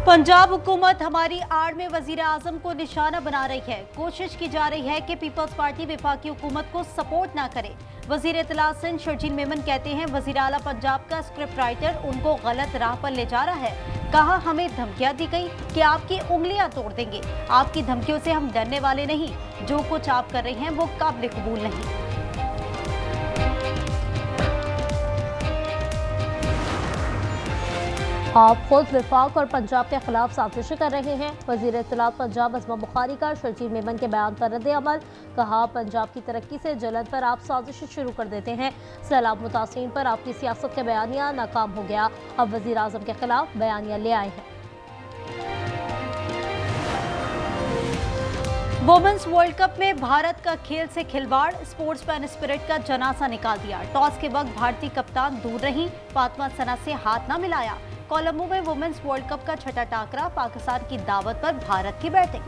पंजाब हुकूमत हमारी आड़ में वजीर आजम को निशाना बना रही है। कोशिश की जा रही है कि पीपल्स पार्टी वफाकी हुकूमत को सपोर्ट ना करे। वजीर इत्तला सिंध शर्जील मेमन कहते हैं वजीर आला पंजाब का स्क्रिप्ट राइटर उनको गलत राह पर ले जा रहा है। कहा हमें धमकियां दी गई कि आपकी उंगलियां तोड़ देंगे। आपकी धमकियों से हम डरने वाले नहीं। जो कुछ आप कर रही हैं वो काबिल कबूल नहीं। आप खुद विफाक और पंजाब के खिलाफ साजिशें कर रहे हैं। वजीर इत्तलात पंजाब अज़मा बुखारी का शर्जील मेमन के बयान पर रद्द अमल। कहा पंजाब की तरक्की से जलन पर आप साजिशें शुरू कर देते हैं। सैलाब मुतासिरीन पर आपकी सियासत का बयानिया नाकाम हो गया। अब वजीर आजम के खिलाफ बयानिया ले आए हैं। वुमेन्स वर्ल्ड कप में भारत का खेल से खिलवाड़, स्पोर्ट्समैन स्पिरिट का जनासा निकाल दिया। टॉस के वक्त भारतीय कप्तान दूर रही, फातिमा सना से हाथ न मिलाया। कोलंबो में वुमेन्स वर्ल्ड कप का छठा टाकरा, पाकिस्तान की दावत पर भारत की बैटिंग।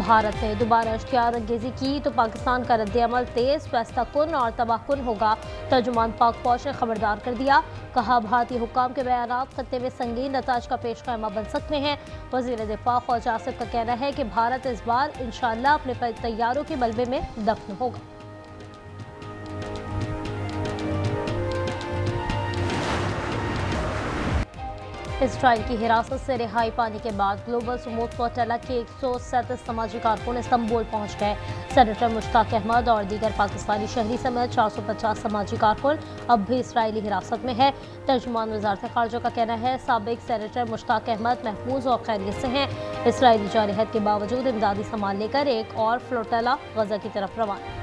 भारत ने दोबारा इश्तिहार अंगेजी की तो पाकिस्तान का रद्द अमल तेज, फैसला कुन और तबाहकुन होगा। तर्जुमान पाक फौज ने खबरदार कर दिया। कहा भारतीय हुक्काम के बयानात खत्ते में संगीन नताज का पेश ख़ैमा बन सकते हैं। वज़ीर दिफा ख्वाजा आसिफ का कहना है कि भारत इस बार इंशाअल्लाह अपने तैयारों के मलबे में दफन होगा। इसराइल की हिरासत से रिहाई पाने के बाद ग्लोबल सुमूद पोर्टला के 137 समाजी कारकुन इस्तांबुल पहुंच गए। सेनेटर मुश्ताक अहमद और दीगर पाकिस्तानी शहरी समेत 450 समाजी कारकुन अब भी इसराइली हिरासत में है। तर्जुमान वजारत खारजा का कहना है साबिक सेनेटर मुश्ताक अहमद महफूज और खैरियत से हैं। इसराइली जारहत के बावजूद इमदादी सामान लेकर एक और फ्लोटला गजा की तरफ रवाना।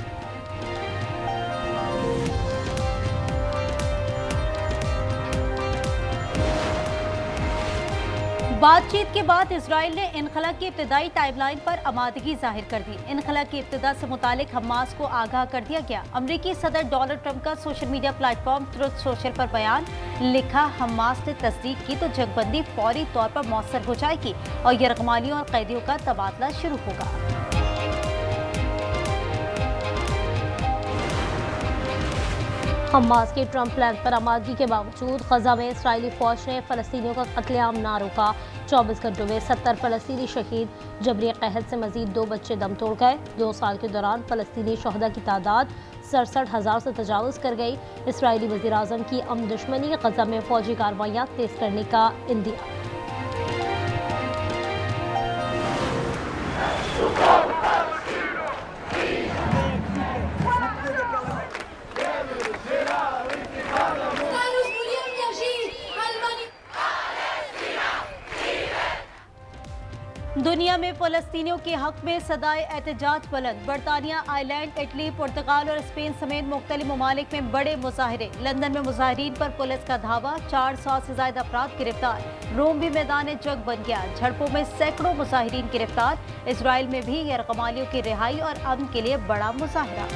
बातचीत के बाद इसराइल ने इनखला की इब्तदाई टाइमलाइन पर आमादगी जाहिर कर दी। इनखला की इब्तदा से मुतालिक हमास को आगाह कर दिया गया। अमरीकी सदर डोनाल्ड ट्रंप का social media platform truth social पर बयान, लिखा हमास ने तस्दीक की तो जंगबंदी फौरी तौर पर मौसर हो जाएगी और यरगमालियों और कैदियों का तबादला शुरू होगा। हमास के ट्रंप प्लान पर आमादगी के बावजूद गजा में इसराइली फौज ने फलस्तीनियों का कत्लेआम ना रोका। 24 घंटों में 70 फलस्तीनी शहीद, जबरी कहत से मजीद 2 बच्चे दम तोड़ गए। 2 साल के दौरान फलस्तीनी शहदा की तादाद 67,000 से तजावज़ कर गई। इसराइली वज़ीर आज़म की अम दुश्मनी, गजा में फौजी कार्रवाइयाँ तेज़ करने का इंदिया। दुनिया में फ़लस्तीनियों के हक में सदाए एहतजाज बुलंद। बरतानिया, आयरलैंड, इटली, पुर्तगाल और स्पेन समेत मुख्तलिफ ममालिक में बड़े मुजाहरे। लंदन में मुजाहरीन पर पुलिस का धावा, 400 से ज्यादा अफराद गिरफ्तार। रोम भी मैदान जंग बन गया, झड़पों में सैकड़ों मुजाहरीन गिरफ्तार। इसराइल में भी यरगमालियों की रिहाई और अमन के लिए बड़ा मुजाहरा।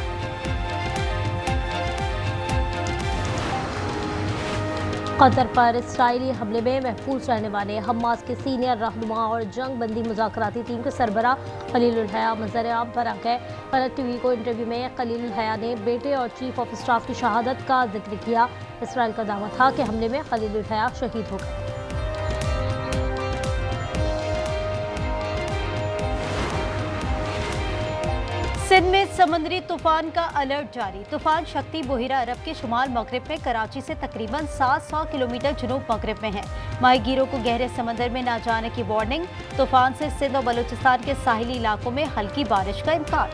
कतर पर इसराइली हमले में महफूज रहने वाले हमास के सीनियर रहनुमा और जंग बंदी मुज़ाकराती टीम के सरबरा खलीलुल हया मंजर-ए-आम पर आ गए। कलर टीवी को इंटरव्यू में खलीलुल हया ने बेटे और चीफ ऑफ स्टाफ की शहादत का जिक्र किया। इसराइल का दावा था कि हमले में खलीलुल हया शहीद हो गए। सिंध में समुद्री तूफान का अलर्ट जारी। तूफान शक्ति बुहिरा अरब के शुमाल मगरिब में कराची से तकरीबन 700 किलोमीटर जनूब मगरिब में है। माहीगीरों को गहरे समंदर में न जाने की वार्निंग। तूफान से सिंध और बलूचिस्तान के साहिली इलाकों में हल्की बारिश का इम्कान।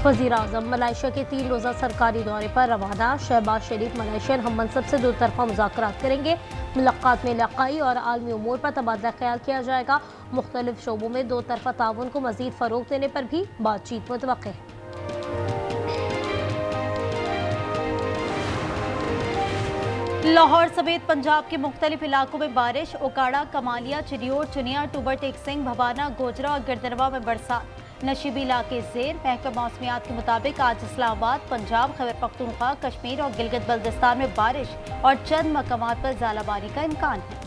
वज़ीर आज़म मलेशिया के 3 रोज़ा सरकारी दौरे पर रवाना। शहबाज शरीफ मलेशियन हम मनसब से 2 तरफ़ा मुज़ाकरात करेंगे। मुलाकात में इलाक़ाई और आलमी उमूर पर तबादला ख्याल किया जाएगा। मुख्तलिफ शोबों में 2 तरफ़ा ताउन को मज़ीद फ़रोग़ देने पर भी बातचीत मुतवक्किल है। लाहौर समेत पंजाब के मुख्तलिफ इलाकों में बारिश। उकाड़ा, कमालिया, चिडियोर, चुनिया, टूबर टेक सिंह, भवाना, गोजरा और गिरदनवा में बरसात। नशीबी इलाके ज़ेर। महकमा मौसमियात के मुताबिक आज इस्लामाबाद, पंजाब, खैबर पख्तूनख्वा, कश्मीर और गिलगित बल्तिस्तान में बारिश और चंद मकामात पर ज़ालाबारी का इम्कान है।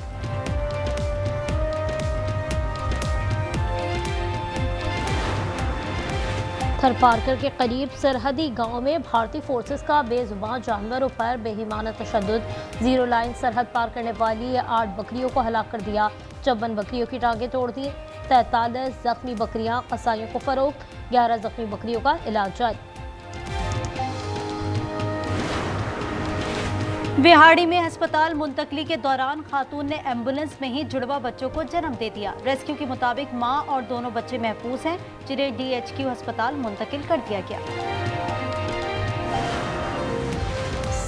थरपारकर के करीब सरहदी गांव में भारतीय फोर्सेस का बेजुबान जानवरों पर बेईमाना तशद्दुद। 0 लाइन सरहद पार करने वाली 8 बकरियों को हलाक कर दिया। 54 बकरियों की टांगें तोड़ दी। 43 जख्मी बकरियां कसाईयों को फरोख्त। 11 जख्मी बकरियों का इलाज जारी। बिहाड़ी में अस्पताल मुंतकली के दौरान खातून ने एम्बुलेंस में ही जुड़वा बच्चों को जन्म दे दिया। रेस्क्यू के मुताबिक मां और दोनों बच्चे महफूज हैं, जिन्हें DHQ अस्पताल मुंतकिल कर दिया गया।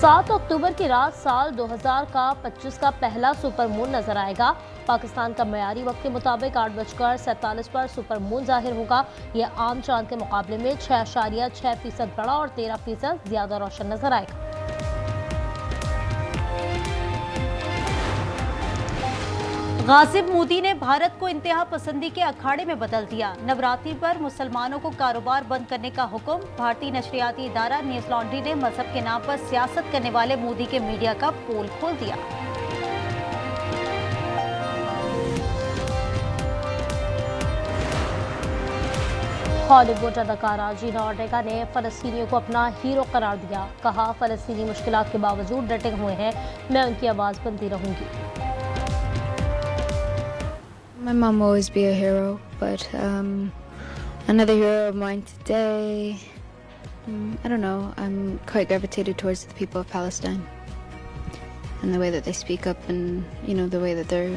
7 अक्टूबर की रात साल 2025 का पहला सुपर मून नजर आएगा। पाकिस्तान का मयारी वक्त के मुताबिक 8:47 पर सुपर मून जाहिर होगा। यह आम चांद के मुकाबले में 6.6% बड़ा और 13% ज्यादा रोशन नजर आएगा। गासिब मोदी ने भारत को इंतहा पसंदी के अखाड़े में बदल दिया। नवरात्रि पर मुसलमानों को कारोबार बंद करने का हुक्म। भारतीय नशरियाती इदारा न्यूज लॉन्ड्री ने मजहब के नाम पर सियासत करने वाले मोदी के मीडिया का पोल खोल दिया। हॉलीवुड अदाकारा जीना ऑर्टेगा ने फलस्तीनियों को अपना हीरो करार दिया। कहा, फलस्तीनी मुश्किलात के बावजूद डटे हुए हैं, मैं उनकी आवाज़ बनती रहूंगी। My mom will always be a hero, but another hero of mine today, I don't know, I'm quite gravitated towards the people of Palestine and the way that they speak up and, you know, the way that they're...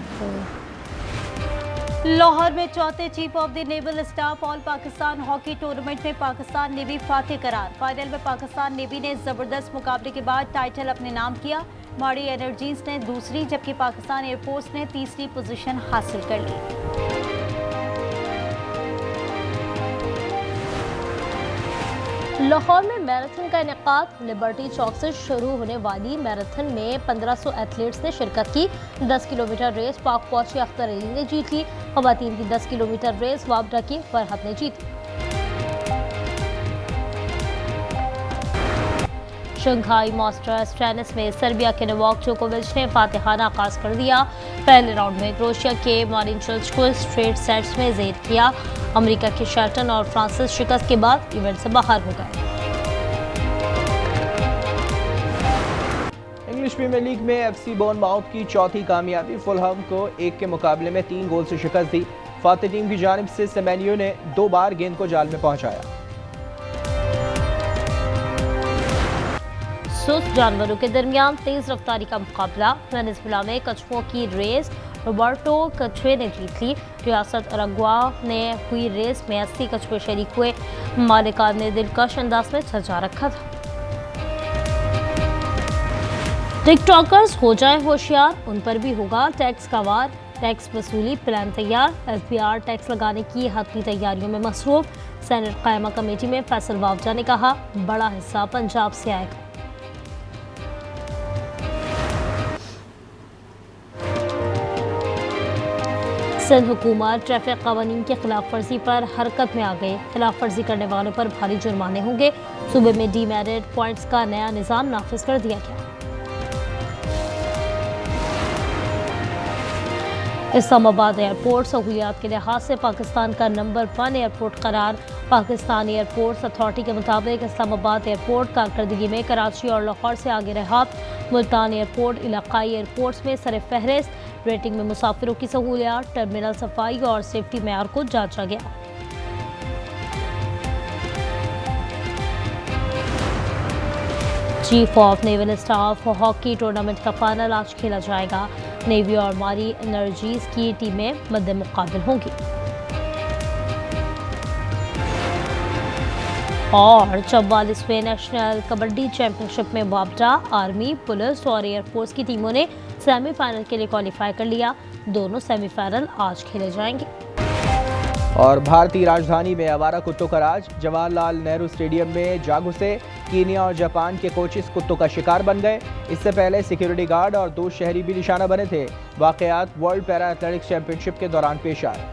Lahore में चौथे chief of the naval staff all Pakistan hockey tournament में Pakistan navy Fateh करार। Final में Pakistan navy ने जबरदस्त मुकाबले के बाद टाइटल अपने नाम किया। माड़ी एनर्जीज ने दूसरी, जबकि पाकिस्तान एयरफोर्स ने तीसरी पोजीशन हासिल कर ली। लाहौर में मैराथन का इनेकाद। लिबर्टी चौक से शुरू होने वाली मैराथन में 1500 एथलीट्स ने शिरकत की। 10 किलोमीटर रेस पाक पहुंची अख्तर अली ने जीत ली। खवातीन की 10 किलोमीटर रेस वाबडा की फरहत ने जीती। शंघाई मास्टर्स टेनिस में सर्बिया के नोवाक जोकोविच ने फातिहाना आगाज कर दिया। पहले राउंड में क्रोएशिया के मारिन चिलिच को स्ट्रेट सेट्स में जेर किया। अमेरिका के शेल्टन और फ्रांसिस शिकस्त के बाद इवेंट से बाहर हो गए। इंग्लिश प्रीमियर लीग में FC बोर्नमाउथ की चौथी कामयाबी। फुलहम को 1 के मुकाबले में 3 गोल से शिकस्त दी। फातिह टीम की जानिब से सेमेनियो ने 2 बार गेंद को जाल में पहुंचाया। सुस्त जानवरों के दरमियान तेज रफ्तारी का मुकाबला। वेनेजुएला में कछुओं की रेस रोबर्टो कछुए ने जीत ली। रियासत अरागुआ ने हुई रेस में 80 कछुए शरीक हुए। मालिकान ने दिलकश अंदाज में सजा रखा था। टिकटॉकर्स हो जाए होशियार, उन पर भी होगा टैक्स का वार। टैक्स वसूली प्लान तैयार। SBR टैक्स लगाने की हतमी तैयारियों में मसरूफ। सेनेट कायमा कमेटी में फैसल वावजा ने कहा, बड़ा हिस्सा पंजाब से आएगा। सिंध हुकूमत ट्रैफिक कवानीन की खिलाफ वर्जी पर हरकत में आ गए। खिलाफ वर्जी करने वालों पर भारी जुर्माने होंगे। सूबे में डीमेरिट पॉइंट्स का नया निज़ाम नाफिज कर दिया गया। इस्लामाबाद एयरपोर्ट सहूलियात के लिहाज से पाकिस्तान का नंबर 1 एयरपोर्ट करार। पाकिस्तान एयरपोर्ट्स अथॉरिटी के मुताबिक इस्लामाबाद एयरपोर्ट कारकर्दगी में कराची और लाहौर से आगे रहा। मुल्तान एयरपोर्ट इलाकाई एयरपोर्ट्स में सर फहरिस्त। रेटिंग में मुसाफिरों की सहूलियात, टर्मिनल सफाई और सेफ्टी मेयार को जांचा गया। Chief of naval staff hockey tournament का फाइनल आज खेला जाएगा। नेवी और मारी एनर्जीज की टीमें मद्दे मुकाबिल होंगी। और 44वें नेशनल कबड्डी चैंपियनशिप में वापडा, आर्मी, पुलिस और एयरफोर्स की टीमों ने सेमीफाइनल के लिए क्वालिफाई कर लिया। दोनों सेमीफाइनल आज खेले जाएंगे। और भारतीय राजधानी में आवारा कुत्तों का राज। जवाहरलाल नेहरू स्टेडियम में जा घुसे। कीनिया और जापान के कोचेस कुत्तों का शिकार बन गए। इससे पहले सिक्योरिटी गार्ड और 2 शहरी भी निशाना बने थे। वाकयात वर्ल्ड पैरा एथलेटिक्स चैंपियनशिप के दौरान पेश आए।